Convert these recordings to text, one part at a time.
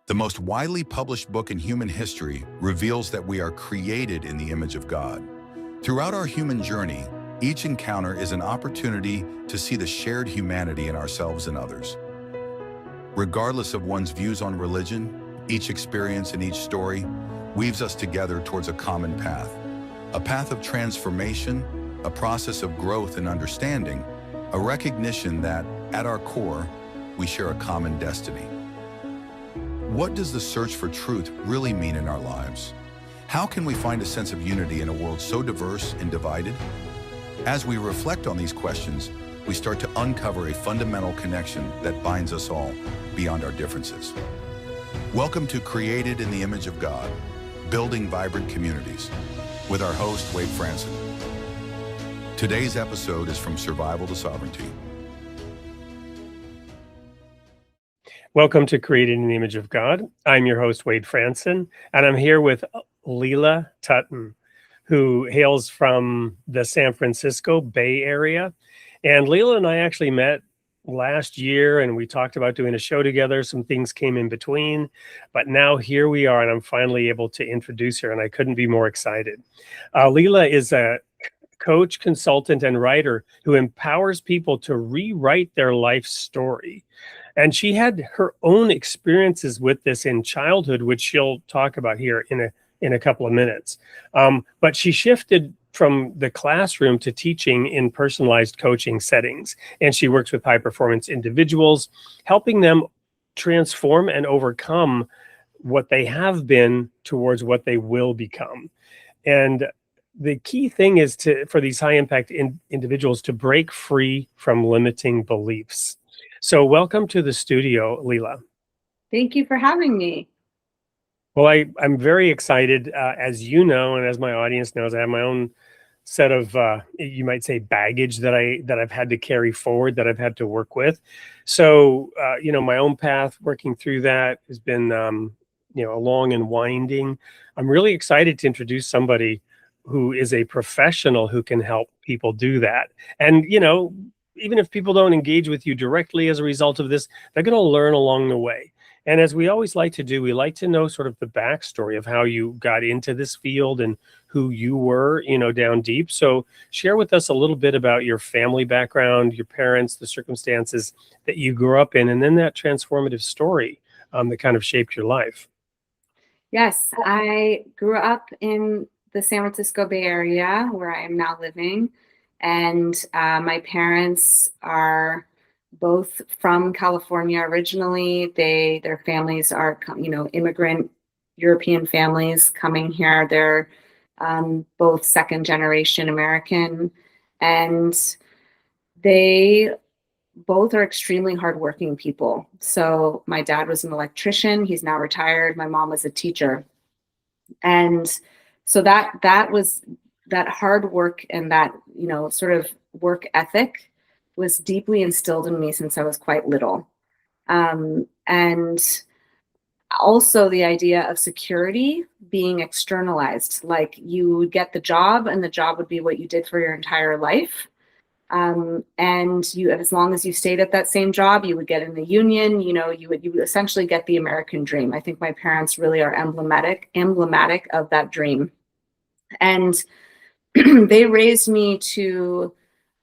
The most widely published book in human history reveals that we are created in the image of God. Throughout our human journey, each encounter is an opportunity to see the shared humanity in ourselves and others. Regardless of one's views on religion, each experience and each story weaves us together towards a common path. A path of transformation, a process of growth and understanding, a recognition that, at our core, we share a common destiny. What does the search for truth really mean in our lives? How can we find a sense of unity in a world so diverse and divided? As we reflect on these questions, we start to uncover a fundamental connection that binds us all beyond our differences. Welcome to Created in the Image of God, Building Vibrant Communities, with our host, Wade Franson. Today's episode is From Survival to Sovereignty. Welcome to Created in the Image of God. I'm your host, Wade Franson, and I'm here with Lela Tuhtan, who hails from the San Francisco Bay Area. And Lela and I actually met last year, and we talked about doing a show together. Some things came in between, but now here we are, and I'm finally able to introduce her, and I couldn't be more excited. Lela is a coach, consultant, and writer who empowers people to rewrite their life story. And she had her own experiences with this in childhood, which she'll talk about here in a couple of minutes. But she shifted from the classroom to teaching in personalized coaching settings. And she works with high-performance individuals, helping them transform and overcome what they have been towards what they will become. And the key thing is for these high-impact individuals to break free from limiting beliefs. So welcome to the studio, Lela. Thank you for having me. Well, I'm very excited. As you know, and as my audience knows, I have my own set of, you might say, baggage that I've had to carry forward, that I've had to work with. So, my own path working through that has been, long and winding. I'm really excited to introduce somebody who is a professional who can help people do that. And, even if people don't engage with you directly as a result of this, they're going to learn along the way. And as we always like to do, we like to know sort of the backstory of how you got into this field and who you were, down deep. So share with us a little bit about your family background, your parents, the circumstances that you grew up in, and then that transformative story that kind of shaped your life. Yes, I grew up in the San Francisco Bay Area, where I am now living. And my parents are both from California originally. Their families are, immigrant European families coming here. They're both second generation American, and they both are extremely hardworking people. So my dad was an electrician. He's now retired. My mom was a teacher. And so that was that hard work and that, sort of work ethic was deeply instilled in me since I was quite little. And also the idea of security being externalized, like you would get the job and the job would be what you did for your entire life. And you, as long as you stayed at that same job, you would get in the union, you would essentially get the American dream. I think my parents really are emblematic of that dream. And they raised me to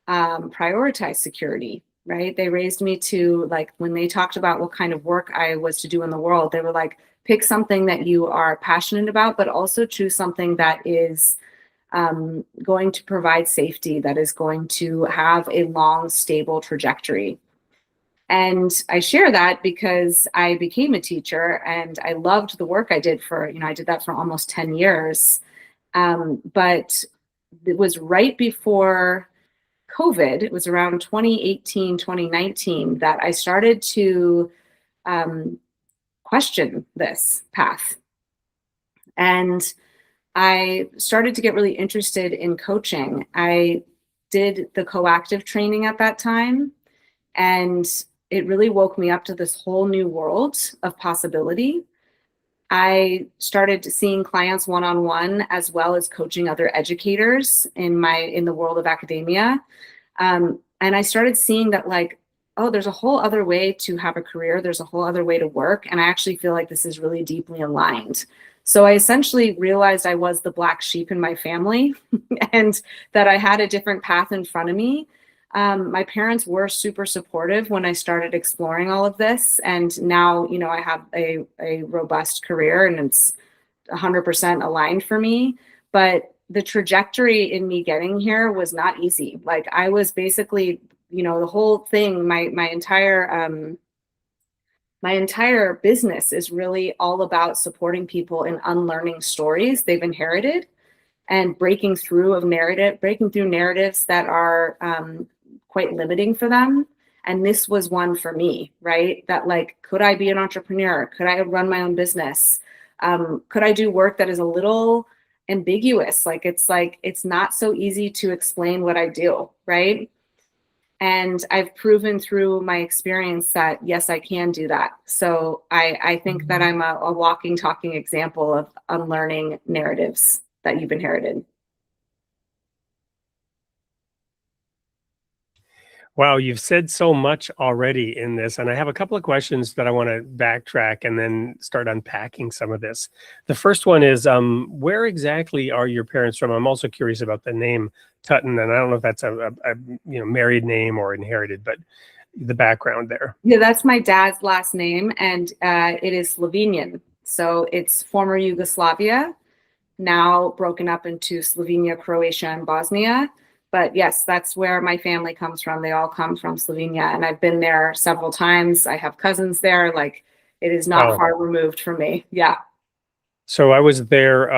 prioritize security, right? They raised me to, like, when they talked about what kind of work I was to do in the world, they were like, pick something that you are passionate about, but also choose something that is going to provide safety, that is going to have a long, stable trajectory. And I share that because I became a teacher and I loved the work I did I did that for almost 10 years. But it was right before COVID. It was around 2018, 2019 that I started to question this path. And I started to get really interested in coaching. I did the coactive training at that time, and it really woke me up to this whole new world of possibility. I started seeing clients one-on-one, as well as coaching other educators in the world of academia. And I started seeing that, like, oh, there's a whole other way to have a career. There's a whole other way to work. And I actually feel like this is really deeply aligned. So I essentially realized I was the black sheep in my family and that I had a different path in front of me. My parents were super supportive when I started exploring all of this. And now, you know, I have a robust career and it's 100% aligned for me. But the trajectory in me getting here was not easy. Like I was basically, you know, the whole thing, my entire business is really all about supporting people in unlearning stories they've inherited and breaking through narratives that are quite limiting for them. And this was one for me, right? That like, could I be an entrepreneur? Could I run my own business? Could I do work that is a little ambiguous? Like, it's not so easy to explain what I do, right? And I've proven through my experience that, yes, I can do that. So I think that I'm a walking, talking example of unlearning narratives that you've inherited. Wow, you've said so much already in this, and I have a couple of questions that I want to backtrack and then start unpacking some of this. The first one is, where exactly are your parents from? I'm also curious about the name Tuhtan, and I don't know if that's a married name or inherited, but the background there. Yeah, that's my dad's last name, and it is Slovenian. So it's former Yugoslavia, now broken up into Slovenia, Croatia, and Bosnia. But yes, that's where my family comes from. They all come from Slovenia, and I've been there several times. I have cousins there. Like, it is not far removed from me. Yeah. So I was there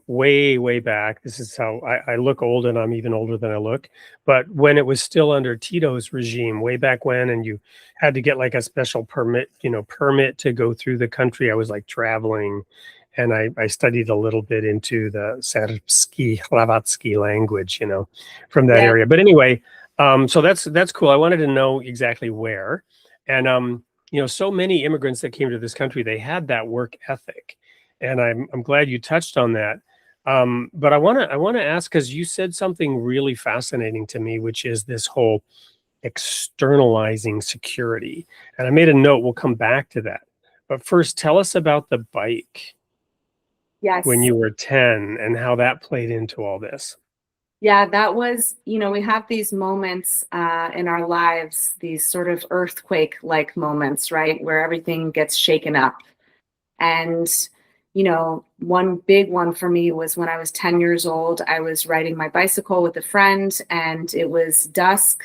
way, way back. This is how I look old, and I'm even older than I look. But when it was still under Tito's regime, way back when, and you had to get like a special permit to go through the country, I was like traveling, and I studied a little bit into the Serbski, Hrvatski language, from that area. But anyway, so that's cool. I wanted to know exactly where. And, so many immigrants that came to this country, they had that work ethic. And I'm glad you touched on that. But I want to ask, because you said something really fascinating to me, which is this whole externalizing security. And I made a note. We'll come back to that. But first, tell us about the bike. Yes. When you were 10 and how that played into all this. Yeah, that was, we have these moments in our lives, these sort of earthquake-like moments, right? Where everything gets shaken up. And, one big one for me was when I was 10 years old, I was riding my bicycle with a friend and it was dusk.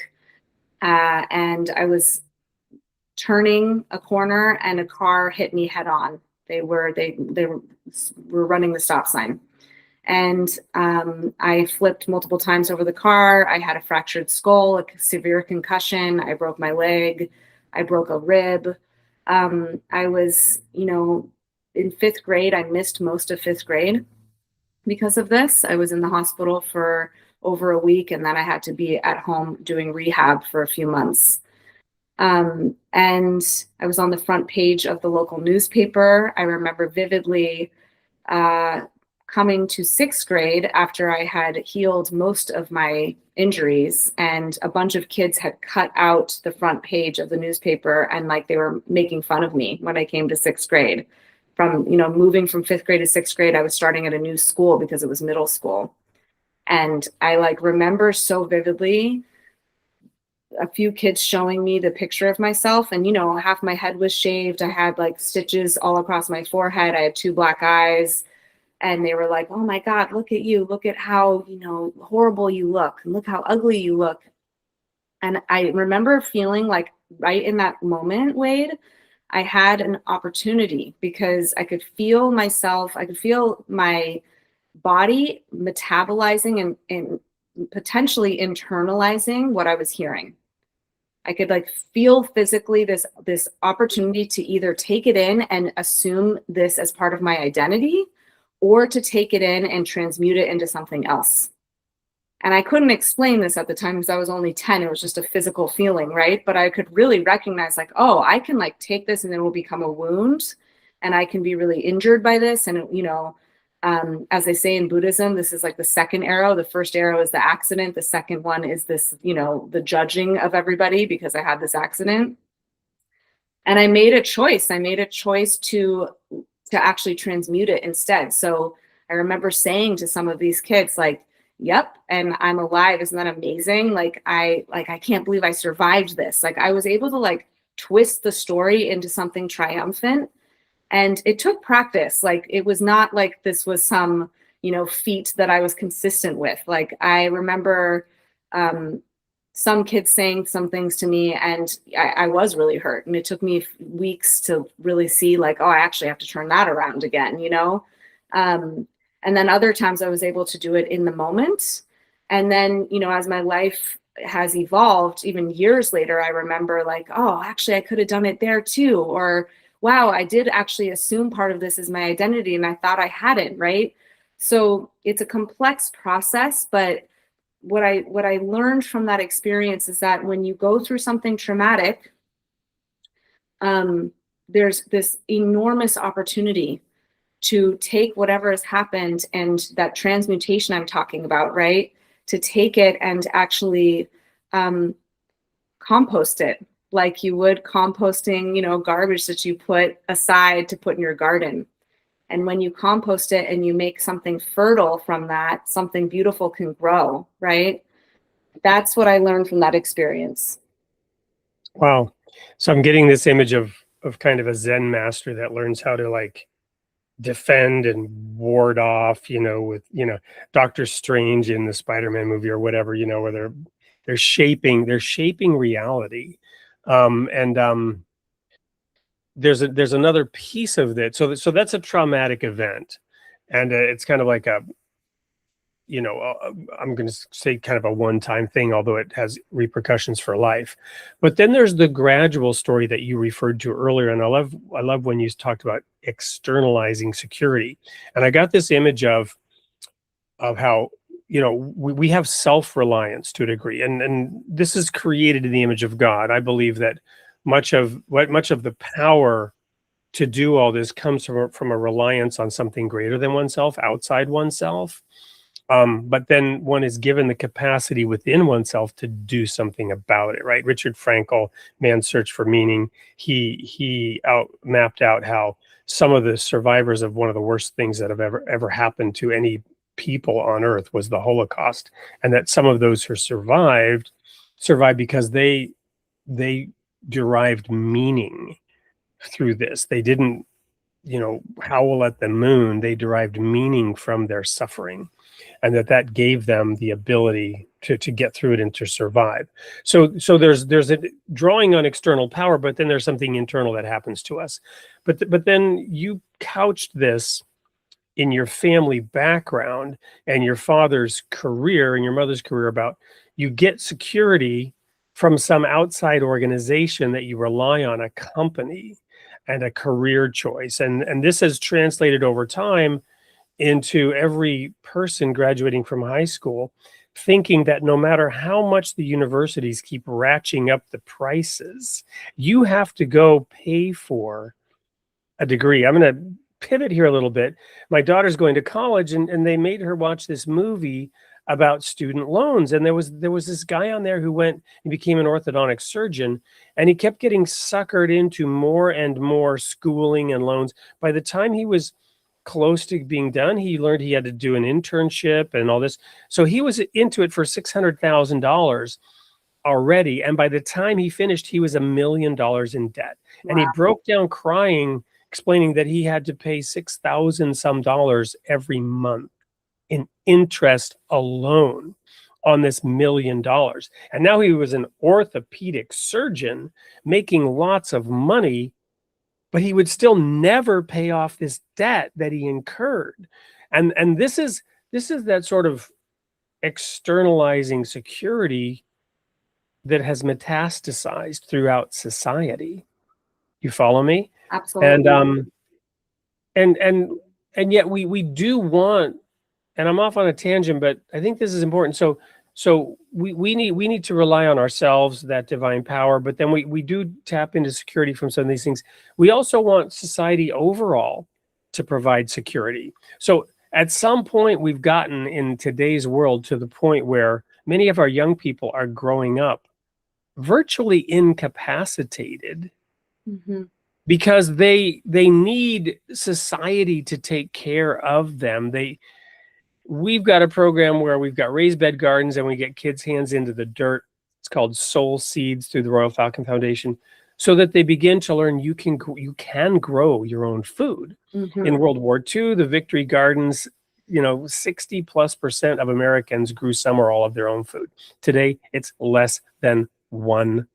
And I was turning a corner and a car hit me head on. They were running the stop sign. And I flipped multiple times over the car. I had a fractured skull, a severe concussion. I broke my leg. I broke a rib. I was, in fifth grade, I missed most of fifth grade because of this. I was in the hospital for over a week, and then I had to be at home doing rehab for a few months. And I was on the front page of the local newspaper. I remember vividly coming to sixth grade after I had healed most of my injuries, and a bunch of kids had cut out the front page of the newspaper, and like they were making fun of me when I came to sixth grade. From, moving from fifth grade to sixth grade, I was starting at a new school because it was middle school. And I remember so vividly a few kids showing me the picture of myself, and half my head was shaved. I had stitches all across my forehead. I had 2 black eyes, and they were like, "Oh my God, look at you. Look at how, horrible you look, and look how ugly you look." And I remember feeling like right in that moment, Wade, I had an opportunity because I could feel myself, I could feel my body metabolizing and potentially internalizing what I was hearing. I could feel physically this opportunity to either take it in and assume this as part of my identity, or to take it in and transmute it into something else. And I couldn't explain this at the time because I was only 10. It was just a physical feeling, right? But I could really recognize oh, I can take this and it will become a wound, and I can be really injured by this. And, As they say in Buddhism, this is like the second arrow. The first arrow is the accident. The second one is this, the judging of everybody because I had this accident. And I made a choice. I made a choice to actually transmute it instead. So I remember saying to some of these kids, like, yep, and I'm alive. Isn't that amazing? I can't believe I survived this. Like, I was able to like twist the story into something triumphant. And it took practice. Like, it was not like this was some, feat that I was consistent with. Like, I remember some kids saying some things to me, and I was really hurt. And it took me weeks to really see, like, oh, I actually have to turn that around again, and then other times I was able to do it in the moment. And then, as my life has evolved, even years later, I remember like, oh, actually, I could have done it there too. Or, wow, I did actually assume part of this is my identity and I thought I hadn't, right? So it's a complex process, but what I learned from that experience is that when you go through something traumatic, there's this enormous opportunity to take whatever has happened and that transmutation I'm talking about, right? To take it and actually compost it like you would composting, garbage that you put aside to put in your garden. And when you compost it and you make something fertile from that, something beautiful can grow, right? That's what I learned from that experience. Wow. So I'm getting this image of kind of a Zen master that learns how to like defend and ward off, with, Doctor Strange in the Spider-Man movie or whatever, where they're shaping reality. There's another piece of that. So that's a traumatic event. And it's kind of like I'm going to say kind of a one-time thing, although it has repercussions for life. But then there's the gradual story that you referred to earlier. And I love when you talked about externalizing security. And I got this image of how, we have self-reliance to a degree. And this is created in the image of God. I believe that much of the power to do all this comes from a reliance on something greater than oneself, outside oneself. But then one is given the capacity within oneself to do something about it, right? Richard Frankl, Man's Search for Meaning, he mapped out how some of the survivors of one of the worst things that have ever happened to any people on earth was the Holocaust, and that some of those who survived because they derived meaning through this. They didn't, howl at the moon. They derived meaning from their suffering, and that gave them the ability to get through it and to survive. So there's a drawing on external power, but then there's something internal that happens to us. But then you couched this in your family background and your father's career and your mother's career about you get security from some outside organization that you rely on, a company and a career choice. And this has translated over time into every person graduating from high school thinking that no matter how much the universities keep ratcheting up the prices, you have to go pay for a degree. I'm going to pivot here a little bit. My daughter's going to college, and they made her watch this movie about student loans. And there was this guy on there who went and became an orthodontic surgeon, and he kept getting suckered into more and more schooling and loans. By the time he was close to being done, he learned he had to do an internship and all this. So he was into it for $600,000 already. And by the time he finished, he was $1 million in debt. Wow. And he broke down crying, explaining that he had to pay $6,000 some every month in interest alone on this $1 million. And now he was an orthopedic surgeon making lots of money, but he would still never pay off this debt that he incurred. And this is that sort of externalizing security that has metastasized throughout society. You follow me? Absolutely. And yet we do want, and I'm off on a tangent, but I think this is important. So we need to rely on ourselves, that divine power, but then we do tap into security from some of these things. We also want society overall to provide security. So at some point we've gotten in today's world to the point where many of our young people are growing up virtually incapacitated Mm-hmm. because they need society to take care of them. We've got a program where we've got raised bed gardens and we get kids' hands into the dirt. It's called Soul Seeds through the Royal Falcon Foundation, so that they begin to learn you can grow your own food. Mm-hmm. In World War II, the Victory Gardens, 60+% of Americans grew some or all of their own food. Today, it's less than 1%.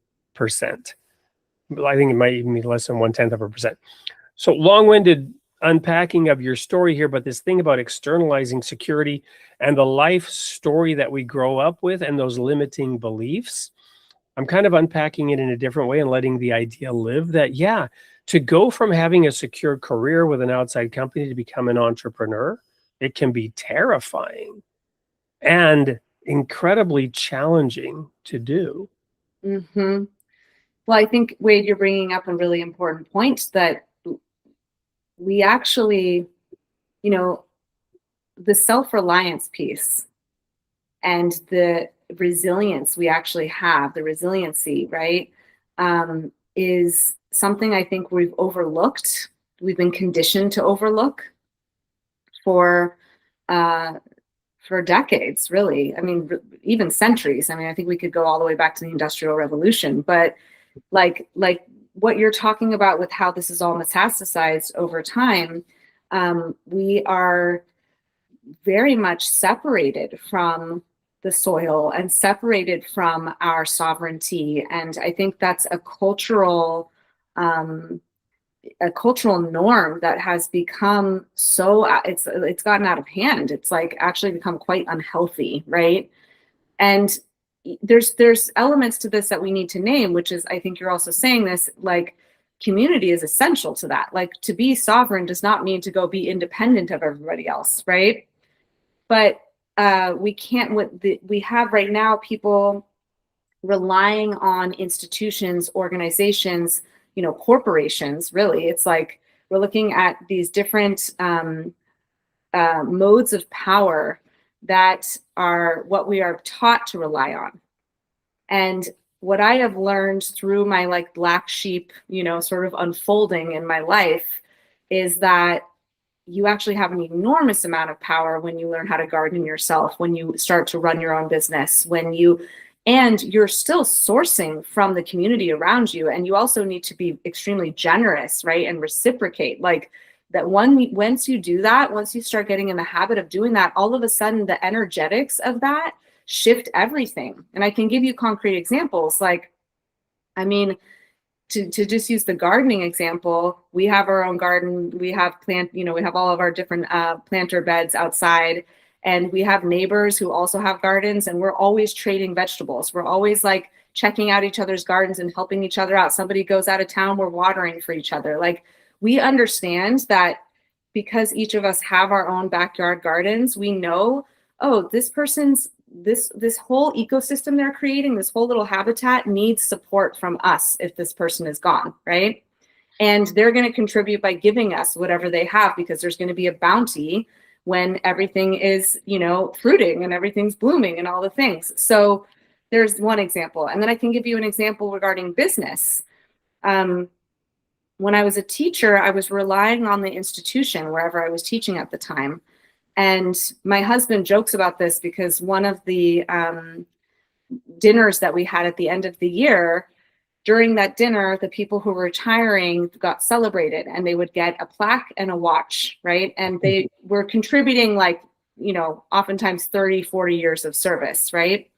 I think it might even be less than 0.1%. So long-winded unpacking of your story here, but this thing about externalizing security and the life story that we grow up with and those limiting beliefs, I'm kind of unpacking it in a different way and letting the idea live that, yeah, to go from having a secure career with an outside company to become an entrepreneur, it can be terrifying and incredibly challenging to do. Mm-hmm. Well, I think, Wade, you're bringing up a really important point that we actually, the self-reliance piece and the resilience we actually have, the resiliency, right, is something I think we've overlooked. We've been conditioned to overlook for decades, really. I mean, even centuries. I mean, I think we could go all the way back to the Industrial Revolution, but like what you're talking about with how this is all metastasized over time, we are very much separated from the soil and separated from our sovereignty. And I think that's a cultural norm that has become so, it's gotten out of hand. It's like actually become quite unhealthy, right? And there's elements to this that we need to name, which is, I think you're also saying this, like community is essential to that. Like to be sovereign does not mean to go be independent of everybody else, right? But we can't, we have right now people relying on institutions, organizations, corporations, really. It's like we're looking at these different modes of power that are what we are taught to rely on. And what I have learned through my like black sheep, sort of unfolding in my life is that you actually have an enormous amount of power when you learn how to garden yourself, when you start to run your own business, and you're still sourcing from the community around you. And you also need to be extremely generous, right? And reciprocate. Like that once you do that, once you start getting in the habit of doing that, all of a sudden the energetics of that shift everything. And I can give you concrete examples. Like, I mean, to just use the gardening example, we have our own garden. We have we have all of our different planter beds outside, and we have neighbors who also have gardens, and we're always trading vegetables. We're always like checking out each other's gardens and helping each other out. Somebody goes out of town, we're watering for each other. Like we understand that because each of us have our own backyard gardens, we know, oh, this person's this whole ecosystem they're creating, this whole little habitat needs support from us if this person is gone, right? And they're going to contribute by giving us whatever they have, because there's going to be a bounty when everything is, fruiting and everything's blooming and all the things. So there's one example. And then I can give you an example regarding business. When I was a teacher, I was relying on the institution wherever I was teaching at the time. And my husband jokes about this because one of the dinners that we had at the end of the year, during that dinner, the people who were retiring got celebrated, and they would get a plaque and a watch, right? And they were contributing like, oftentimes 30, 40 years of service, right?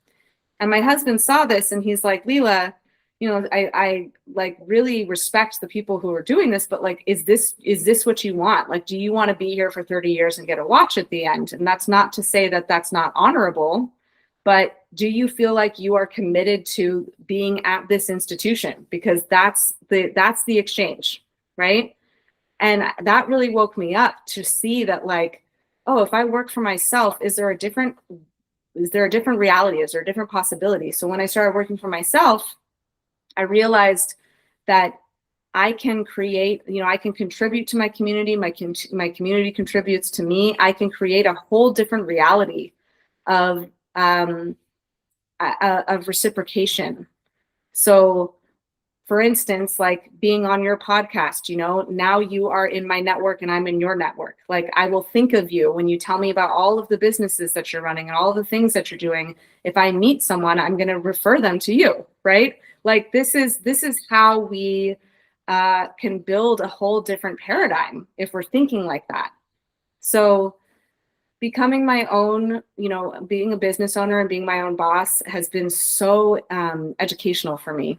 And my husband saw this and he's like, Lela, I like really respect the people who are doing this, but like, is this what you want? Like, do you want to be here for 30 years and get a watch at the end? And that's not to say that that's not honorable, but do you feel like you are committed to being at this institution? Because that's the exchange, right? And that really woke me up to see that, like, oh, if I work for myself, is there a different reality? Is there a different possibility? So when I started working for myself, I realized that I can create, I can contribute to my community. My community contributes to me. I can create a whole different reality of reciprocation. So, for instance, like being on your podcast, now you are in my network and I'm in your network. Like, I will think of you when you tell me about all of the businesses that you're running and all the things that you're doing. If I meet someone, I'm going to refer them to you, right? Like, this is how we can build a whole different paradigm if we're thinking like that. So becoming my own, being a business owner and being my own boss has been so educational for me.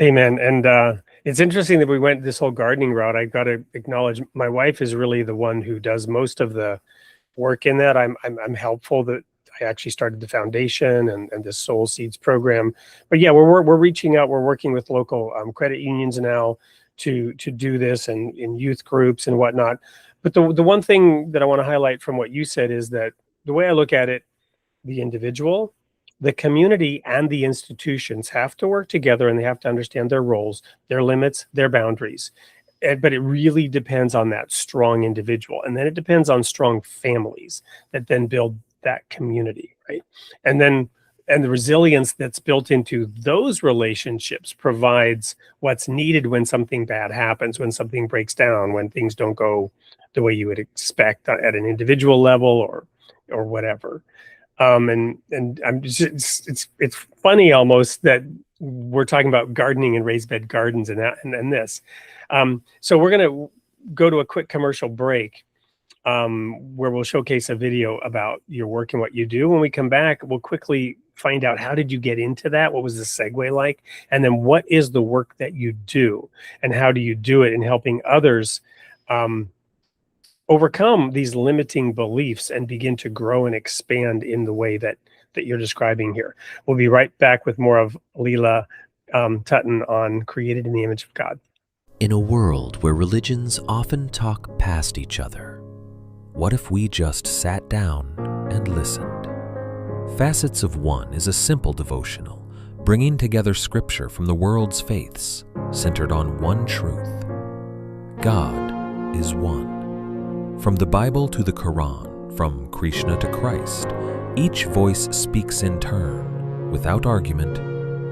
Amen. And it's interesting that we went this whole gardening route. I got to acknowledge my wife is really the one who does most of the work in that. I'm helpful. That I actually started the foundation and this Soul Seeds program. But yeah, we're reaching out. We're working with local credit unions now to do this, and in youth groups and whatnot. But the one thing that I want to highlight from what you said is that the way I look at it, the individual, the community, and the institutions have to work together, and they have to understand their roles, their limits, their boundaries. But it really depends on that strong individual. And then it depends on strong families that then build that community, right? And the resilience that's built into those relationships provides what's needed when something bad happens, when something breaks down, when things don't go the way you would expect at an individual level or whatever. And I'm just, it's funny almost that we're talking about gardening and raised bed gardens and that and this. So we're going to go to a quick commercial break where we'll showcase a video about your work and what you do. When we come back, we'll quickly find out, how did you get into that? What was the segue like? And then what is the work that you do, and how do you do it in helping others overcome these limiting beliefs and begin to grow and expand in the way that you're describing here. We'll be right back with more of Lela Tuhtan on Created in the Image of God. In a world where religions often talk past each other, what if we just sat down and listened? Facets of One is a simple devotional, bringing together scripture from the world's faiths, centered on one truth: God is one. From the Bible to the Quran, from Krishna to Christ, each voice speaks in turn, without argument,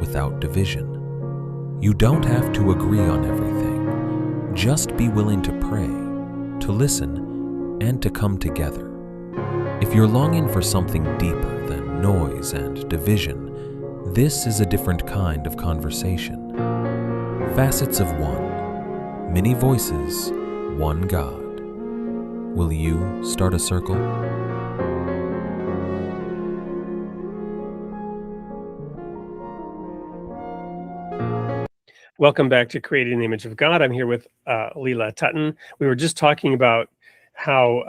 without division. You don't have to agree on everything. Just be willing to pray, to listen, and to come together. If you're longing for something deeper than noise and division, this is a different kind of conversation. Facets of One. Many voices, one God. Will you start a circle? Welcome back to Created in the Image of God. I'm here with Lela Tuhtan. We were just talking about how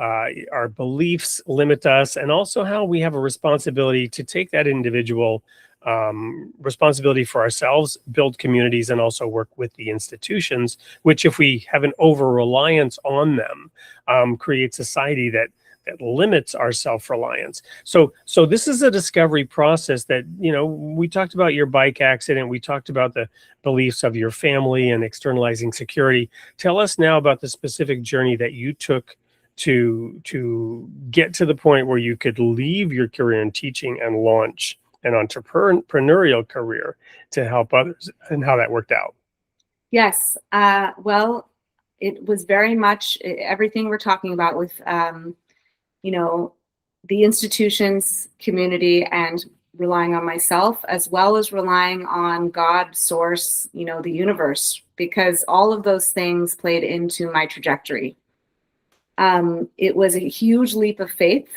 our beliefs limit us, and also how we have a responsibility to take that individual responsibility for ourselves, build communities, and also work with the institutions, which, if we have an over-reliance on them, create society that limits our self-reliance. So this is a discovery process that, we talked about your bike accident. We talked about the beliefs of your family and externalizing security. Tell us now about the specific journey that you took to get to the point where you could leave your career in teaching and launch an entrepreneurial career to help others, and how that worked out. Yes. Well, it was very much everything we're talking about with, the institutions, community, and relying on myself, as well as relying on God, source, the universe, because all of those things played into my trajectory. It was a huge leap of faith.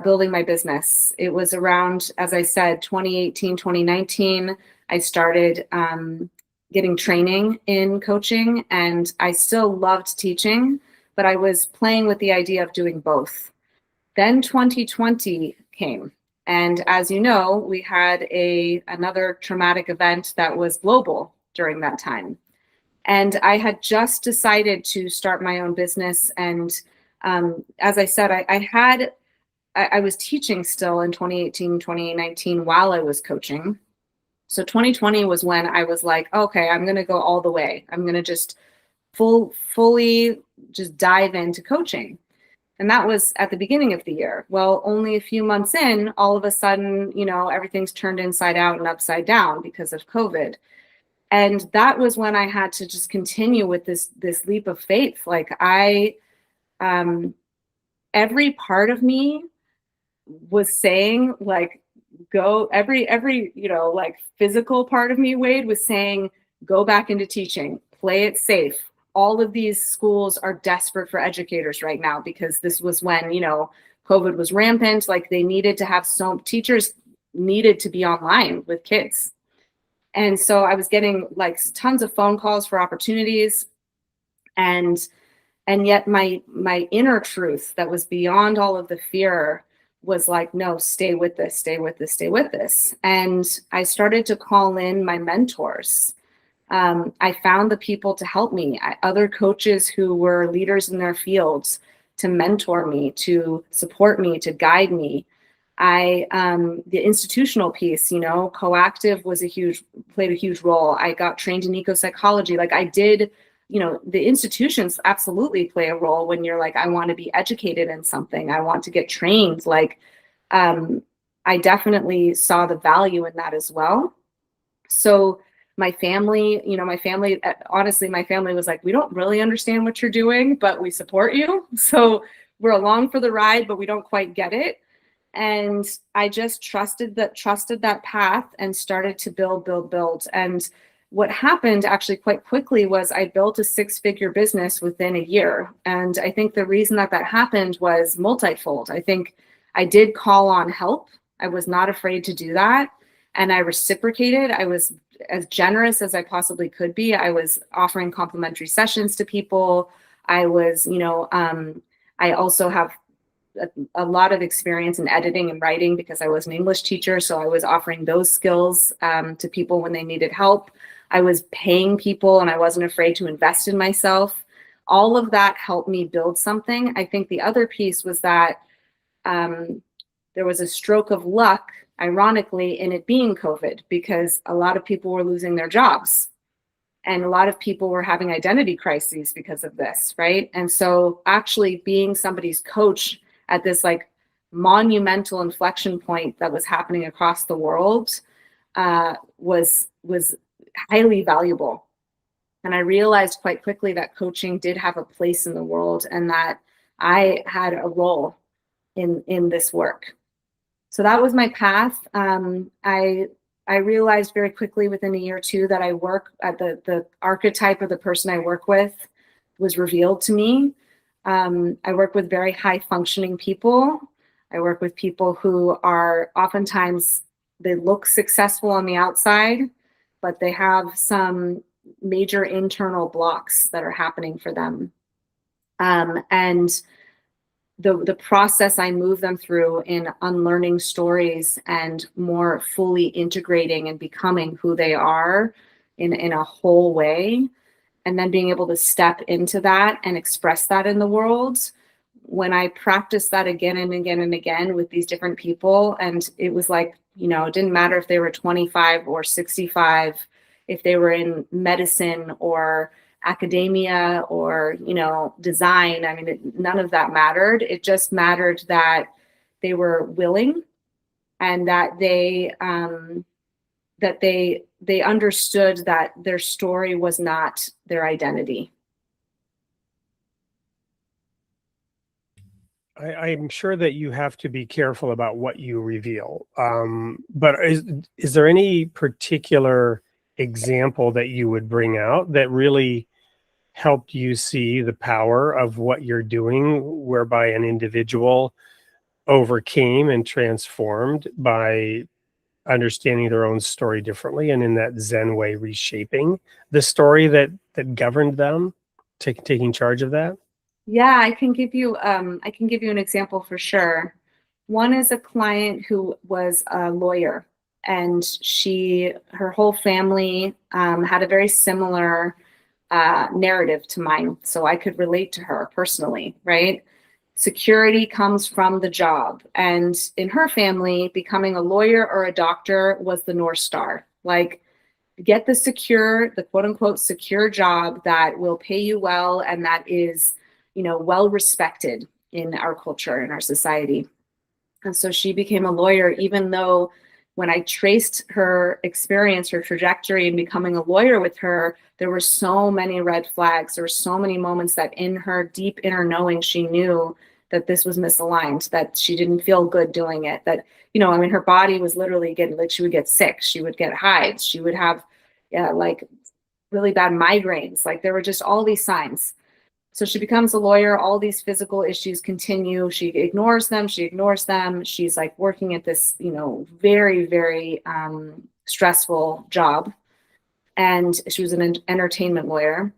Building my business. It was around, as I said, 2018, 2019, I started getting training in coaching, and I still loved teaching, but I was playing with the idea of doing both. Then 2020 came, and as you know, we had another traumatic event that was global during that time. And I had just decided to start my own business, and as I said, I was teaching still in 2018, 2019 while I was coaching. So 2020 was when I was like, okay, I'm going to go all the way. I'm going to just fully just dive into coaching. And that was at the beginning of the year. Well, only a few months in, all of a sudden, everything's turned inside out and upside down because of COVID. And that was when I had to just continue with this leap of faith. Like every part of me was saying, like, go, every like physical part of me, Wade, was saying, go back into teaching, play it safe. All of these schools are desperate for educators right now because this was when, COVID was rampant. Like they needed to have teachers needed to be online with kids. And so I was getting like tons of phone calls for opportunities. And yet my inner truth that was beyond all of the fear was like, no, stay with this, stay with this, stay with this. And I started to call in my mentors. I found the people to help me, other coaches who were leaders in their fields to mentor me, to support me, to guide me. The institutional piece, coactive played a huge role. I got trained in eco-psychology. Like I did, the institutions absolutely play a role when you're like, I want to be educated in something. I want to get trained. Like, I definitely saw the value in that as well. So my family, honestly, my family was like, we don't really understand what you're doing, but we support you. So we're along for the ride, but we don't quite get it. And I just trusted that path and started to build. And what happened actually quite quickly was I built a 6-figure business within a year. And I think the reason that happened was multifold. I think I did call on help. I was not afraid to do that. And I reciprocated. I was as generous as I possibly could be. I was offering complimentary sessions to people. I was, I also have a lot of experience in editing and writing because I was an English teacher. So I was offering those skills to people when they needed help. I was paying people and I wasn't afraid to invest in myself. All of that helped me build something. I think the other piece was that there was a stroke of luck, ironically, in it being COVID, because a lot of people were losing their jobs and a lot of people were having identity crises because of this, right? And so actually being somebody's coach at this like monumental inflection point that was happening across the world was highly valuable. And I realized quite quickly that coaching did have a place in the world and that I had a role in this work. So that was my path. I realized very quickly within a year or two that I work at the archetype of the person I work with was revealed to me. I work with very high functioning people. I work with people who are oftentimes, they look successful on the outside, but they have some major internal blocks that are happening for them. And the process I move them through in unlearning stories and more fully integrating and becoming who they are in a whole way, and then being able to step into that and express that in the world. When I practiced that again and again and again with these different people, and it was like, it didn't matter if they were 25 or 65, if they were in medicine or academia or, design. I mean, none of that mattered. It just mattered that they were willing and that they understood that their story was not their identity. I'm sure that you have to be careful about what you reveal. But is there any particular example that you would bring out that really helped you see the power of what you're doing, whereby an individual overcame and transformed by understanding their own story differently, and in that Zen way reshaping the story that governed them, taking charge of that? Yeah, I can give you an example for sure. One is a client who was a lawyer, and her whole family had a very similar narrative to mine, so I could relate to her personally, right? Security comes from the job, and in her family, becoming a lawyer or a doctor was the North Star. Like, get the quote unquote secure job that will pay you well and that is, well respected in our culture, in our society. And so she became a lawyer, even though when I traced her experience, her trajectory in becoming a lawyer with her, there were so many red flags. There were so many moments that in her deep inner knowing, she knew that this was misaligned, that she didn't feel good doing it, that, her body was literally getting, like, she would get sick, she would get hives, she would have like really bad migraines. Like, there were just all these signs. So she becomes a lawyer. All these physical issues continue. She ignores them. She's like working at this, very, very stressful job. And she was an entertainment lawyer.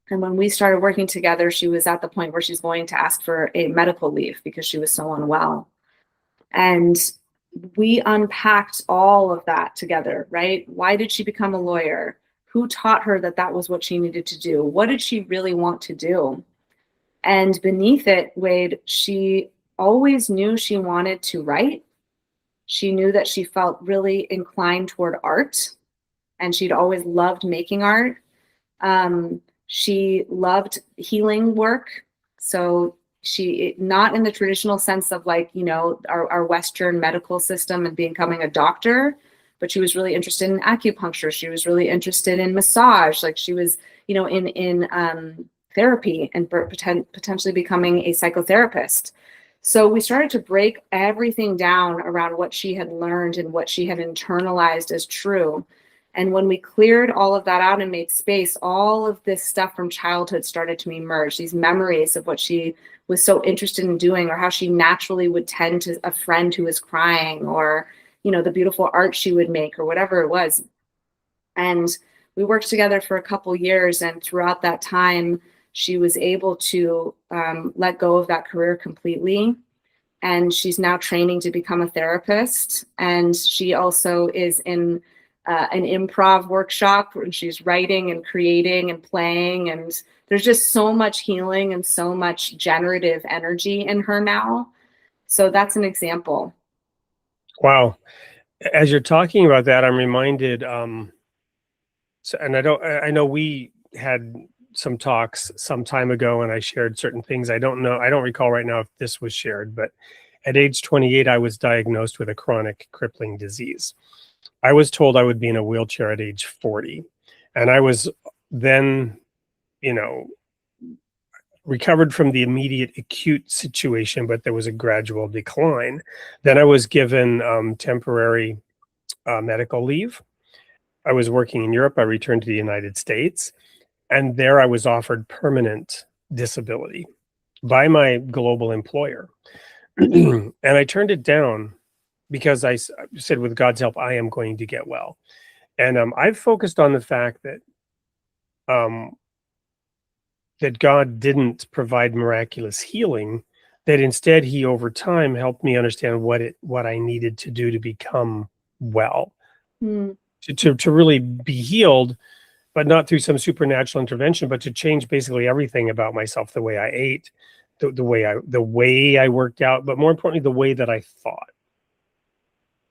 And when we started working together, she was at the point where she's going to ask for a medical leave because she was so unwell. And we unpacked all of that together, right? Why did she become a lawyer? Who taught her that that was what she needed to do? What did she really want to do? And beneath it, Wade, she always knew she wanted to write. She knew that she felt really inclined toward art, and she'd always loved making art. She loved healing work. So she, not in the traditional sense of like, our Western medical system and becoming a doctor, but she was really interested in acupuncture. She was really interested in massage. Like, she was, in therapy and potentially becoming a psychotherapist. So we started to break everything down around what she had learned and what she had internalized as true. And when we cleared all of that out and made space, all of this stuff from childhood started to emerge, these memories of what she was so interested in doing, or how she naturally would tend to a friend who was crying, or the beautiful art she would make, or whatever it was. And we worked together for a couple years. And throughout that time, she was able to let go of that career completely. And she's now training to become a therapist. And she also is in an improv workshop where she's writing and creating and playing. And there's just so much healing and so much generative energy in her now. So that's an example. Wow. As you're talking about that, I'm reminded, and I know we had some talks some time ago and I shared certain things. I don't recall right now if this was shared, but at age 28, I was diagnosed with a chronic crippling disease. I was told I would be in a wheelchair at age 40. And I was then, recovered from the immediate acute situation, but there was a gradual decline. Then I was given temporary medical leave. I was working in Europe. I returned to the United States, and there I was offered permanent disability by my global employer. And I turned it down because I said, with God's help, I am going to get well. And I've focused on the fact that that God didn't provide miraculous healing, that instead he over time helped me understand what I needed to do to become well, to really be healed, but not through some supernatural intervention, but to change basically everything about myself, the way I ate, the way I worked out, but more importantly, the way that I thought.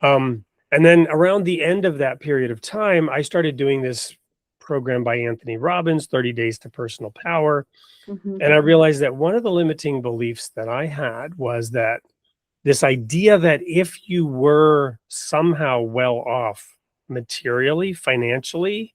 And then around the end of that period of time, I started doing this program by Anthony Robbins, 30 Days to Personal Power. And I realized that one of the limiting beliefs that I had was that this idea that if you were somehow well off materially, financially,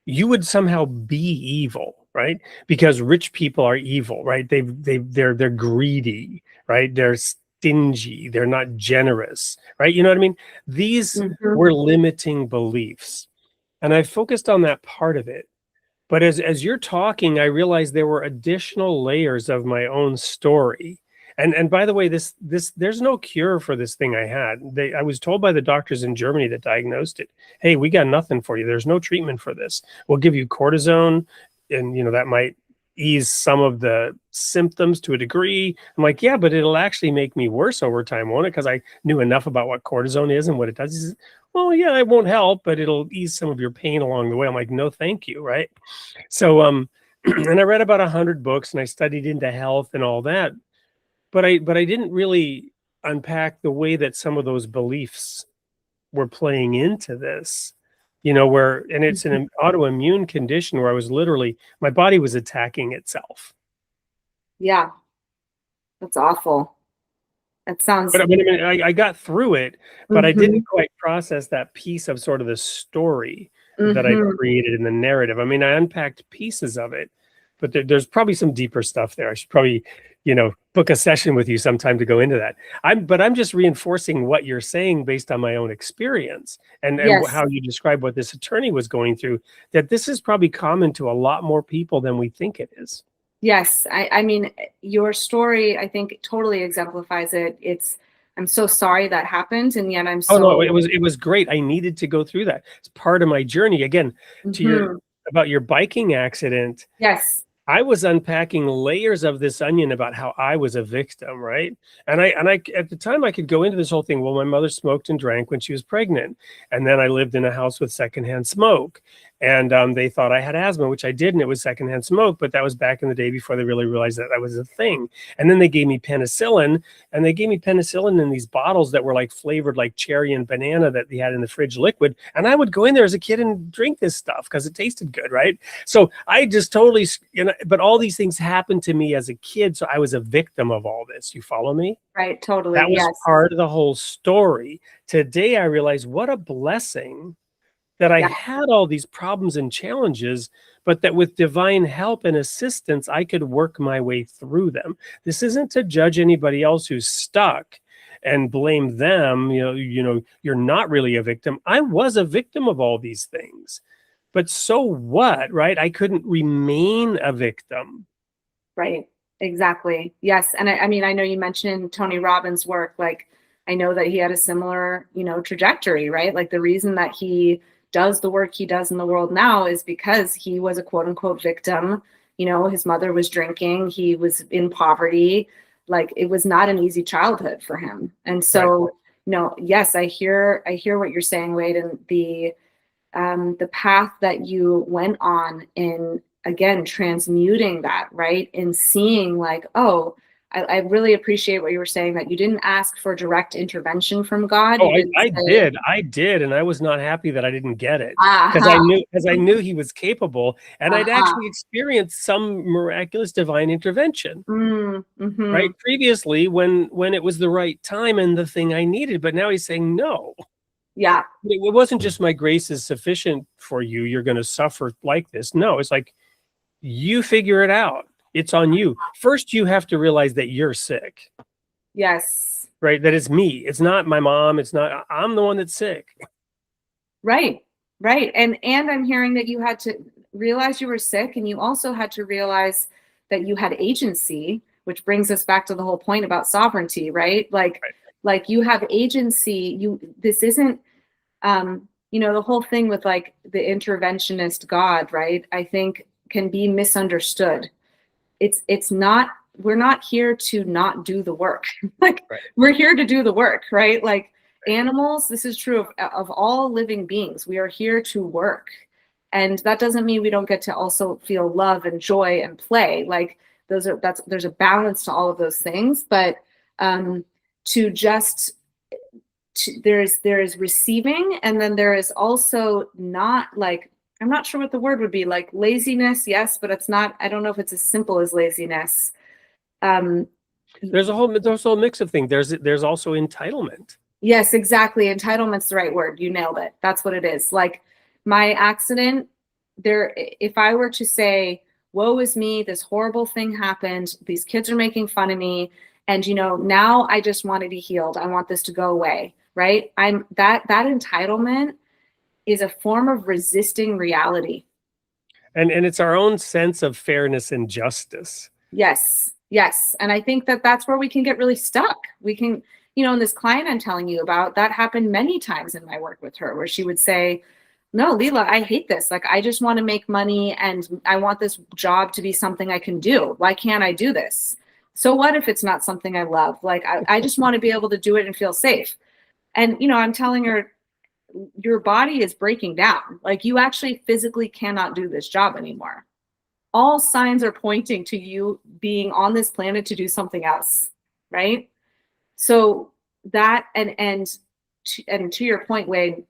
you would somehow be evil, right? Because rich people are evil, right? They're greedy, right? They're stingy, they're not generous, right? You know what I mean? These were limiting beliefs. And I focused on that part of it. But as you're talking, I realized there were additional layers of my own story. And by the way, this there's no cure for this thing I had. I was told by the doctors in Germany that diagnosed it, hey, we got nothing for you. There's no treatment for this. We'll give you cortisone, and that might ease some of the symptoms to a degree. I'm like, yeah, but it'll actually make me worse over time, won't it? Because I knew enough about what cortisone is and what it does. He says, well, yeah, it won't help, but it'll ease some of your pain along the way. I'm like, no, thank you, right? So, and I read about 100 books and I studied into health and all that, but I didn't really unpack the way that some of those beliefs were playing into this, where, and it's an autoimmune condition where I was literally, my body was attacking itself. Yeah. That's awful. That sounds. But I mean, I got through it, but I didn't quite process that piece of sort of the story that I created in the narrative. I mean, I unpacked pieces of it, but there's probably some deeper stuff there. I should probably, book a session with you sometime to go into that. I'm just reinforcing what you're saying based on my own experience and Yes. how you describe what this attorney was going through, that this is probably common to a lot more people than we think it is. Yes. I mean, your story, I think, totally exemplifies it. I'm so sorry that happened. And yet I'm so. Oh, no, it was great. I needed to go through that. It's part of my journey. Again, to about your biking accident. Yes. I was unpacking layers of this onion about how I was a victim, right? And I at the time I could go into this whole thing. Well, my mother smoked and drank when she was pregnant, and then I lived in a house with secondhand smoke, and they thought I had asthma, which I didn't. It was secondhand smoke, but that was back in the day before they really realized that was a thing. And then they gave me penicillin, in these bottles that were like flavored like cherry and banana that they had in the fridge liquid. And I would go in there as a kid and drink this stuff because it tasted good, right? So I just totally, but all these things happened to me as a kid. So I was a victim of all this. You follow me? Right. Totally. That was yes. part of the whole story. Today, I realize what a blessing that I had all these problems and challenges, but that with divine help and assistance, I could work my way through them. This isn't to judge anybody else who's stuck and blame them. You're not really a victim. I was a victim of all these things. But so what, right? I couldn't remain a victim. Right. Exactly. Yes. And I mean, I know you mentioned Tony Robbins' work. Like, I know that he had a similar, trajectory, right? Like the reason that he does the work he does in the world now is because he was a quote unquote victim. His mother was drinking. He was in poverty. Like it was not an easy childhood for him. And so, yes, I hear what you're saying, Wade, and the path that you went on in, again, transmuting that, right? In seeing like, oh, I really appreciate what you were saying, that you didn't ask for direct intervention from God. Oh, I did. And I was not happy that I didn't get it because I knew he was capable, and I'd actually experienced some miraculous divine intervention, right? Previously when it was the right time and the thing I needed, but now he's saying no. Yeah. It wasn't just my grace is sufficient for you. You're going to suffer like this. No, it's like, you figure it out. It's on you. First, you have to realize that you're sick. Yes. Right. That it's me. It's not my mom. I'm the one that's sick. Right. Right. And I'm hearing that you had to realize you were sick, and you also had to realize that you had agency, which brings us back to the whole point about sovereignty, right? Like you have agency. This isn't, the whole thing with like the interventionist God, right? I think can be misunderstood. It's not, we're not here to not do the work. We're here to do the work, right? Like animals, this is true of all living beings. We are here to work. And that doesn't mean we don't get to also feel love and joy and play. Like there's a balance to all of those things, but there is receiving, and then there is also not like, I'm not sure what the word would be, like laziness, yes, but it's not, I don't know if it's as simple as laziness. There's a whole mix of things. There's also entitlement. Yes, exactly. Entitlement's the right word. You nailed it. That's what it is. Like my accident, if I were to say, woe is me, this horrible thing happened, these kids are making fun of me, and now I just want to be healed. I want this to go away, right? That entitlement is a form of resisting reality. And it's our own sense of fairness and justice. Yes. And I think that that's where we can get really stuck. We can, and this client I'm telling you about, that happened many times in my work with her, where she would say, no, Lela, I hate this. Like, I just want to make money, and I want this job to be something I can do. Why can't I do this? So what if it's not something I love? Like, I just want to be able to do it and feel safe. And, I'm telling her, your body is breaking down. Like, you actually physically cannot do this job anymore. All signs are pointing to you being on this planet to do something else, right? So that, and to your point, Wade,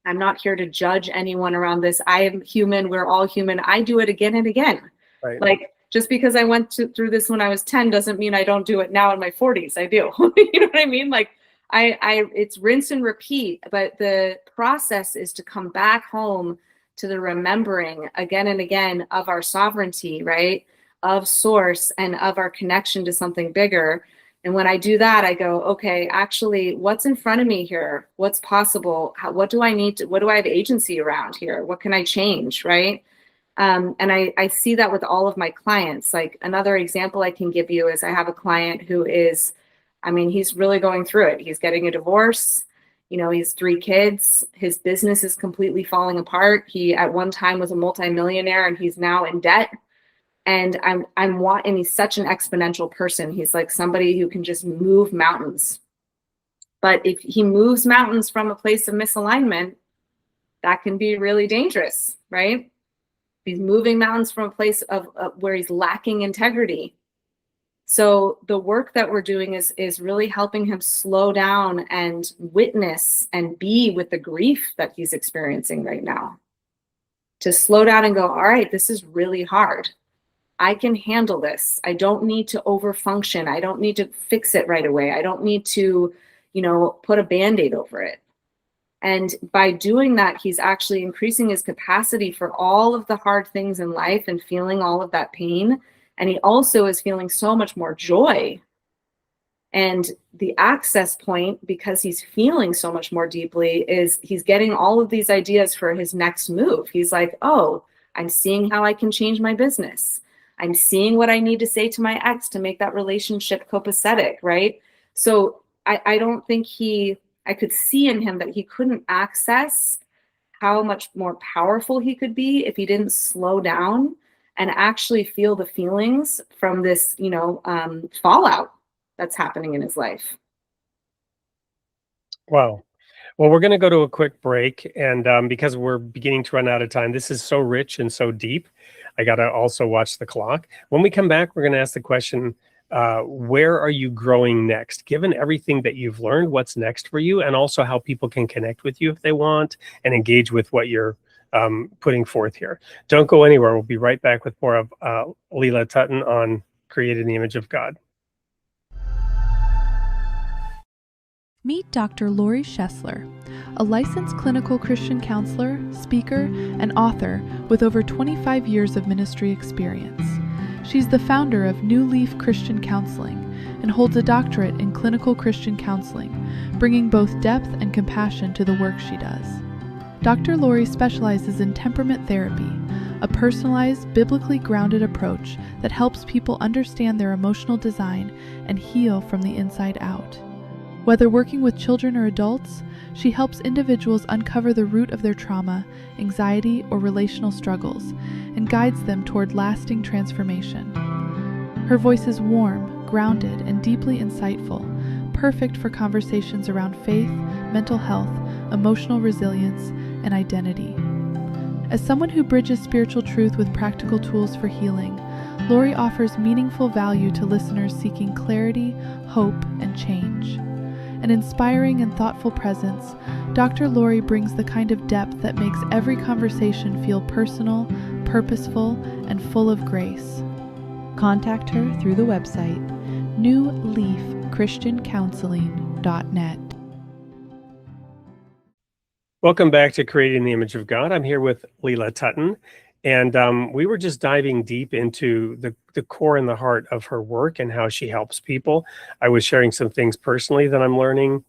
I'm not here to judge anyone around this. I am human. We're all human. I do it again and again. Right. Like, just because I went through this when I was 10 doesn't mean I don't do it now in my 40s. I do. You know what I mean? Like, it's rinse and repeat, but the process is to come back home to the remembering again and again of our sovereignty, right? Of source and of our connection to something bigger. And when I do that, I go, okay, actually, what's in front of me here? What's possible? What do I need to, what do I have agency around here? What can I change, right? And I see that with all of my clients. Like, another example I can give you is I have a client who is, I mean, he's really going through it. He's getting a divorce. You know, he has 3 kids. His business is completely falling apart. He at one time was a multimillionaire and he's now in debt. And and he's such an exponential person. He's like somebody who can just move mountains. But if he moves mountains from a place of misalignment, that can be really dangerous, right? He's moving mountains from a place of where he's lacking integrity. So the work that we're doing is really helping him slow down and witness and be with the grief that he's experiencing right now. To slow down and go, all right, this is really hard. I can handle this. I don't need to overfunction. I don't need to fix it right away. I don't need to, put a Band-Aid over it. And by doing that, he's actually increasing his capacity for all of the hard things in life and feeling all of that pain. And he also is feeling so much more joy. And the access point, because he's feeling so much more deeply, is he's getting all of these ideas for his next move. He's like, oh, I'm seeing how I can change my business. I'm seeing what I need to say to my ex to make that relationship copacetic, right? So I don't think I could see in him that he couldn't access how much more powerful he could be if he didn't slow down and actually feel the feelings from this, fallout that's happening in his life. Wow. Well, we're going to go to a quick break. And because we're beginning to run out of time, this is so rich and so deep, I got to also watch the clock. When we come back, we're going to ask the question, where are you growing next? Given everything that you've learned, what's next for you? And also how people can connect with you if they want and engage with what you're putting forth here. Don't go anywhere. We'll be right back with more of Lela Tuhtan on Created in the Image of God. Meet Dr. Lori Schessler, a licensed clinical Christian counselor, speaker, and author with over 25 years of ministry experience. She's the founder of New Leaf Christian Counseling and holds a doctorate in clinical Christian counseling, bringing both depth and compassion to the work she does. Dr. Lori specializes in temperament therapy, a personalized, biblically grounded approach that helps people understand their emotional design and heal from the inside out. Whether working with children or adults, she helps individuals uncover the root of their trauma, anxiety, or relational struggles, and guides them toward lasting transformation. Her voice is warm, grounded, and deeply insightful, perfect for conversations around faith, mental health, emotional resilience, and identity. As someone who bridges spiritual truth with practical tools for healing, Lori offers meaningful value to listeners seeking clarity, hope, and change. An inspiring and thoughtful presence, Dr. Lori brings the kind of depth that makes every conversation feel personal, purposeful, and full of grace. Contact her through the website newleafchristiancounseling.net. Welcome back to Creating the Image of God. I'm here with Lela Tuhtan, and we were just diving deep into the core and the heart of her work and how she helps people. I was sharing some things personally that I'm learning.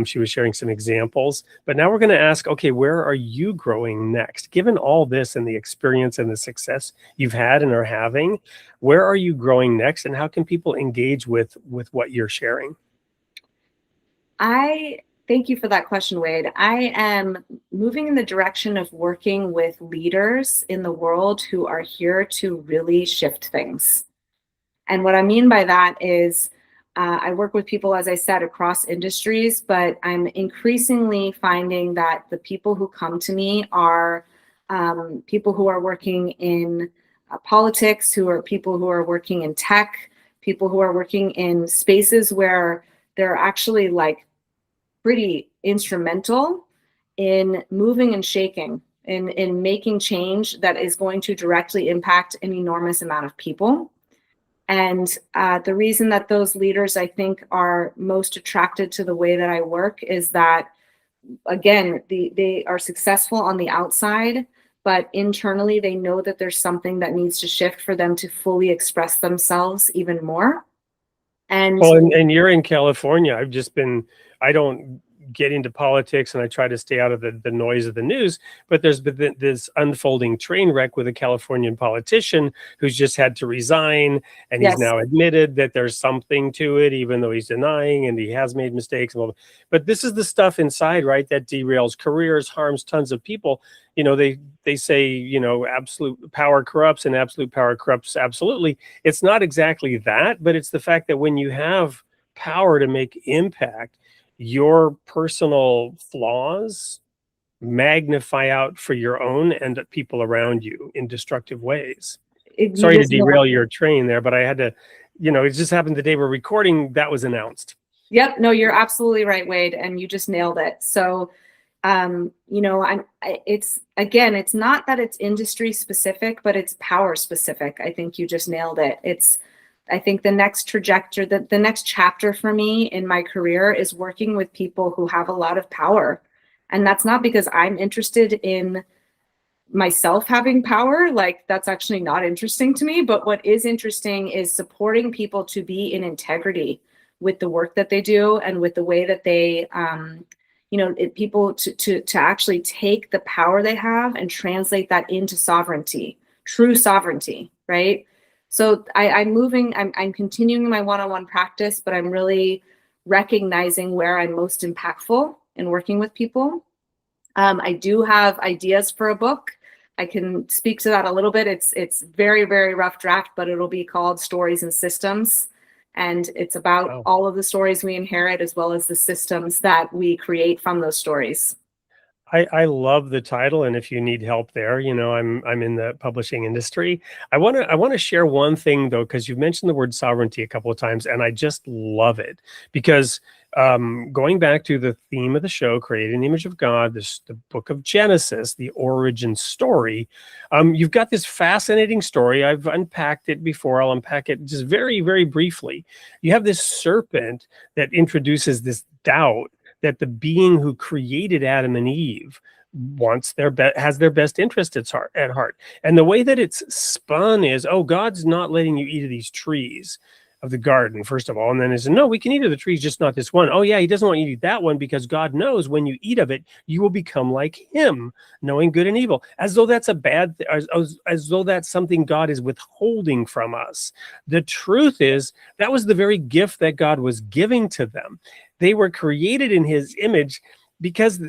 She was sharing some examples, but now we're going to ask, okay, where are you growing next? Given all this and the experience and the success you've had and are having, where are you growing next, and how can people engage with what you're sharing? Thank you for that question, Wade. I am moving in the direction of working with leaders in the world who are here to really shift things. And what I mean by that is I work with people, as I said, across industries, but I'm increasingly finding that the people who come to me are people who are working in politics, who are people who are working in tech, people who are working in spaces where they're actually like pretty instrumental in moving and shaking, in making change that is going to directly impact an enormous amount of people. And the reason that those leaders, I think, are most attracted to the way that I work is that, again, they are successful on the outside, but internally they know that there's something that needs to shift for them to fully express themselves even more. And well, and you're in California. I don't get into politics, and I try to stay out of the noise of the news, but there's been this unfolding train wreck with a Californian politician who's just had to resign, and he's yes, now admitted that there's something to it, even though he's denying, and he has made mistakes. But this is the stuff inside, right, that derails careers, harms tons of people. You know, they say, you know, absolute power corrupts, and absolute power corrupts absolutely. It's not exactly that, but it's the fact that when you have power to make impact, your personal flaws magnify out for your own and people around you in destructive ways. Sorry to derail your train there, but I had to, you know, it just happened the day we're recording, that was announced. Yep. No, you're absolutely right, Wade. And you just nailed it. So, you know, it's not that it's industry specific, but it's power specific. I think you just nailed it. I think the next trajectory, the next chapter for me in my career is working with people who have a lot of power. And that's not because I'm interested in myself having power. Like, that's actually not interesting to me. But what is interesting is supporting people to be in integrity with the work that they do and with the way that they, you know, people to actually take the power they have and translate that into sovereignty, true sovereignty, right? So I'm continuing my one-on-one practice, but I'm really recognizing where I'm most impactful in working with people. I do have ideas for a book. I can speak to that a little bit. It's very, very rough draft, but it'll be called Stories and Systems. And it's about all of the stories we inherit, as well as the systems that we create from those stories. I love the title, and if you need help there, you know, I'm in the publishing industry. I want to share one thing though, because you've mentioned the word sovereignty a couple of times, and I just love it because going back to the theme of the show, created in the image of God, the book of Genesis, the origin story, you've got this fascinating story. I've unpacked it before. I'll unpack it just very, very briefly. You have this serpent that introduces this doubt that the being who created Adam and Eve has their best interest at heart. And the way that it's spun is, oh, God's not letting you eat of these trees of the garden, first of all. And then it's, no, we can eat of the trees, just not this one. Oh yeah, he doesn't want you to eat that one because God knows when you eat of it, you will become like him, knowing good and evil, as though that's a bad, as though that's something God is withholding from us. The truth is that was the very gift that God was giving to them. They were created in his image because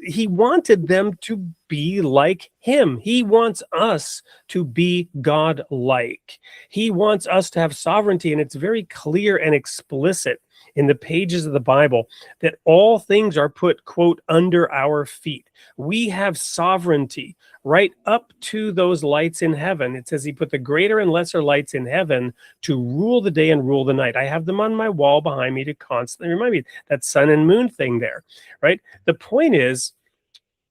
he wanted them to be like him. He wants us to be God-like. He wants us to have sovereignty, and it's very clear and explicit in the pages of the Bible that all things are put, quote, under our feet. We have sovereignty right up to those lights in heaven. It says he put the greater and lesser lights in heaven to rule the day and rule the night. I have them on my wall behind me to constantly remind me, that sun and moon thing there, right? The point is,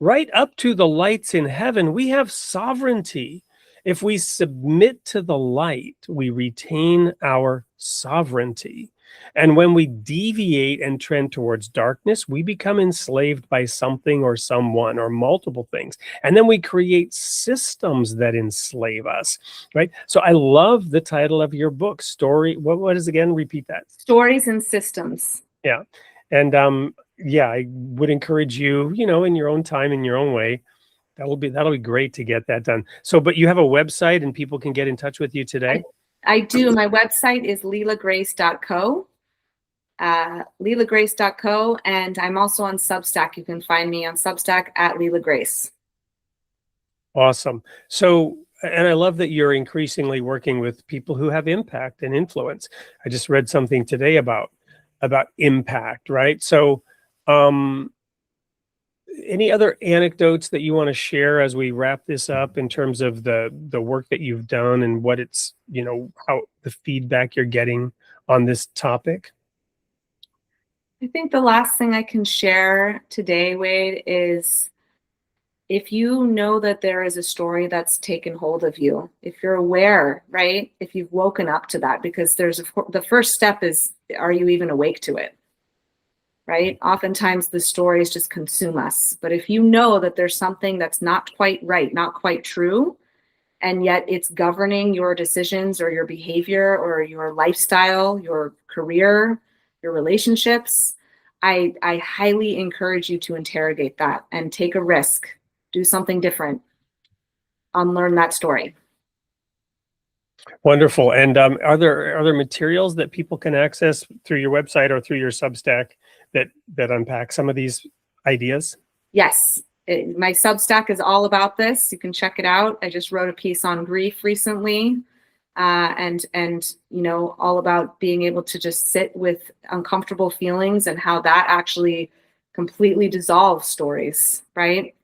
right up to the lights in heaven, we have sovereignty. If we submit to the light, we retain our sovereignty. And when we deviate and trend towards darkness, we become enslaved by something or someone or multiple things. And then we create systems that enslave us, right? So I love the title of your book, what is again? Repeat that. Stories and Systems. Yeah. And yeah, I would encourage you, you know, in your own time, in your own way, that'll be great to get that done. So, but you have a website and people can get in touch with you today? I do. My website is lelagrace.co, lelagrace.co, and I'm also on Substack. You can find me on Substack at Lela Grace. Awesome. So, and I love that you're increasingly working with people who have impact and influence. I just read something today about impact, right? So, any other anecdotes that you want to share as we wrap this up in terms of the work that you've done and what it's, you know, how the feedback you're getting on this topic? I think the last thing I can share today, Wade, is if you know that there is a story that's taken hold of you, if you're aware, right? If you've woken up to that, because the first step is, are you even awake to it? Right? Oftentimes the stories just consume us. But if you know that there's something that's not quite right, not quite true, and yet it's governing your decisions or your behavior or your lifestyle, your career, your relationships, I highly encourage you to interrogate that and take a risk, do something different, unlearn that story. Wonderful. And are there materials that people can access through your website or through your Substack that unpack some of these ideas? Yes. My Substack is all about this. You can check it out. I just wrote a piece on grief recently, and all about being able to just sit with uncomfortable feelings and how that actually completely dissolves stories, right?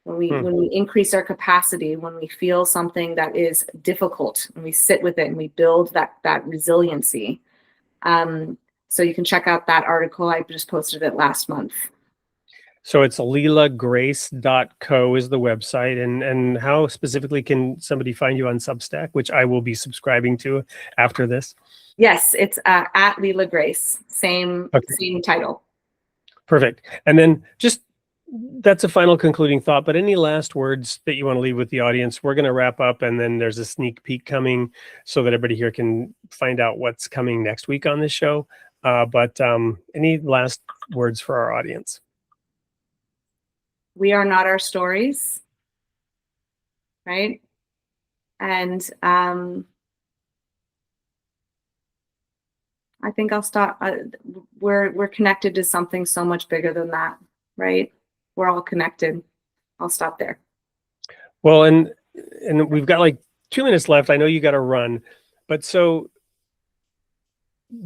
When we increase our capacity, when we feel something that is difficult, and we sit with it and we build that resiliency. So you can check out that article. I just posted it last month. So it's lelagrace.co is the website. And how specifically can somebody find you on Substack, which I will be subscribing to after this? Yes, it's at Lela Grace. Same title. Perfect. And then that's a final concluding thought, but any last words that you want to leave with the audience? We're going to wrap up, and then there's a sneak peek coming so that everybody here can find out what's coming next week on this show. But any last words for our audience? We are not our stories, right? And I think I'll stop. We're connected to something so much bigger than that, right? We're all connected. I'll stop there. Well, and we've got like 2 minutes left. I know you got to run, but so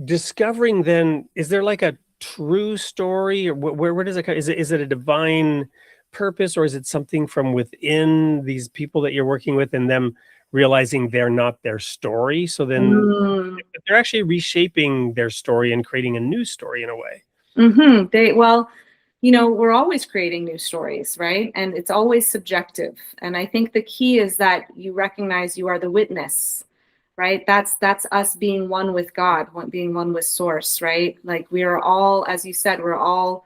discovering then, is there like a true story, or where does it come? Is it a divine purpose, or is it something from within these people that you're working with and them realizing they're not their story? So then they're actually reshaping their story and creating a new story in a way. We're always creating new stories, right? And it's always subjective. And I think the key is that you recognize you are the witness, right? That's us being one with God, being one with Source, right? Like we are all, as you said, we're all,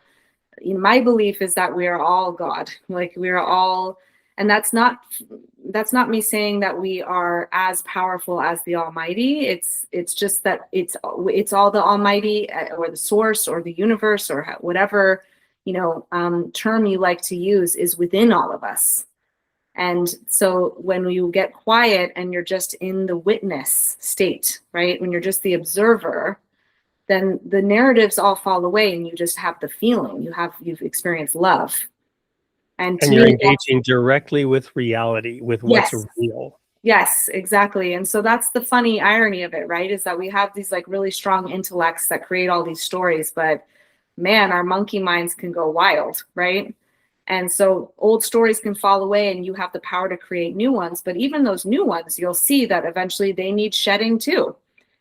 my belief is that we are all God. Like we are all, and that's not me saying that we are as powerful as the Almighty. It's just that it's all the Almighty or the Source or the universe or whatever term you like to use is within all of us. And so when you get quiet and you're just in the witness state, right? When you're just the observer, then the narratives all fall away and you just have the feeling. You've experienced love. And you're engaging directly with reality, with what's real. Yes, exactly. And so that's the funny irony of it, right? Is that we have these like really strong intellects that create all these stories, but man, our monkey minds can go wild, right? And so old stories can fall away and you have the power to create new ones. But even those new ones, you'll see that eventually they need shedding too.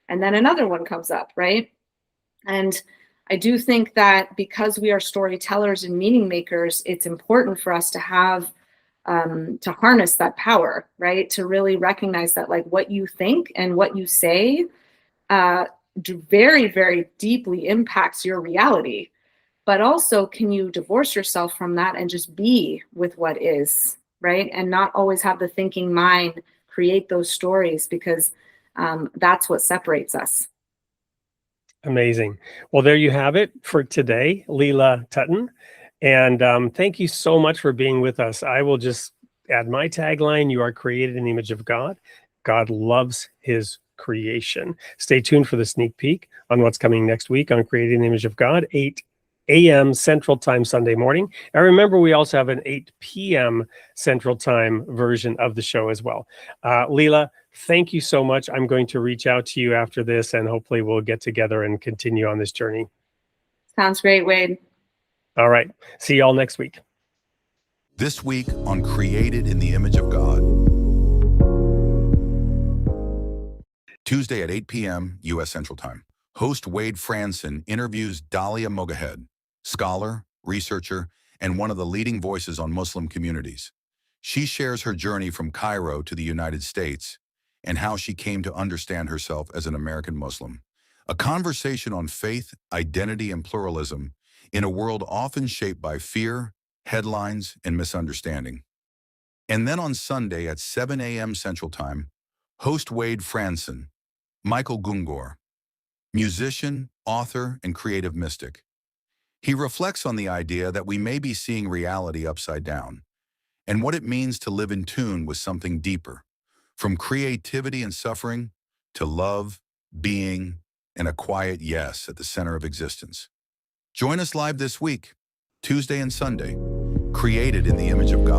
And then another one comes up, right? And I do think that because we are storytellers and meaning makers, it's important for us to have, to harness that power, right? To really recognize that like what you think and what you say very, very deeply impacts your reality. But also, can you divorce yourself from that and just be with what is, right? And not always have the thinking mind create those stories, because that's what separates us. Amazing. Well, there you have it for today, Lela Tuhtan. And thank you so much for being with us. I will just add my tagline: you are created in the image of God. God loves his creation. Stay tuned for the sneak peek on what's coming next week on Creating the Image of God, 8 a.m. Central Time Sunday morning. And remember, we also have an 8 p.m. Central Time version of the show as well. Lela, thank you so much. I'm going to reach out to you after this, and hopefully we'll get together and continue on this journey. Sounds great, Wade. All right. See you all next week. This week on Created in the Image of God. Tuesday at 8 p.m. U.S. Central Time. host Wade Franson interviews Dalia Mogahed, scholar, researcher, and one of the leading voices on Muslim communities. She shares her journey from Cairo to the United States and how she came to understand herself as an American Muslim. A conversation on faith, identity, and pluralism in a world often shaped by fear, headlines, and misunderstanding. And then on Sunday at 7 a.m. Central Time, host Wade Franson, Michael Gungor, musician, author, and creative mystic. He reflects on the idea that we may be seeing reality upside down, and what it means to live in tune with something deeper, from creativity and suffering to love, being, and a quiet yes at the center of existence. Join us live this week, Tuesday and Sunday, created in the image of God.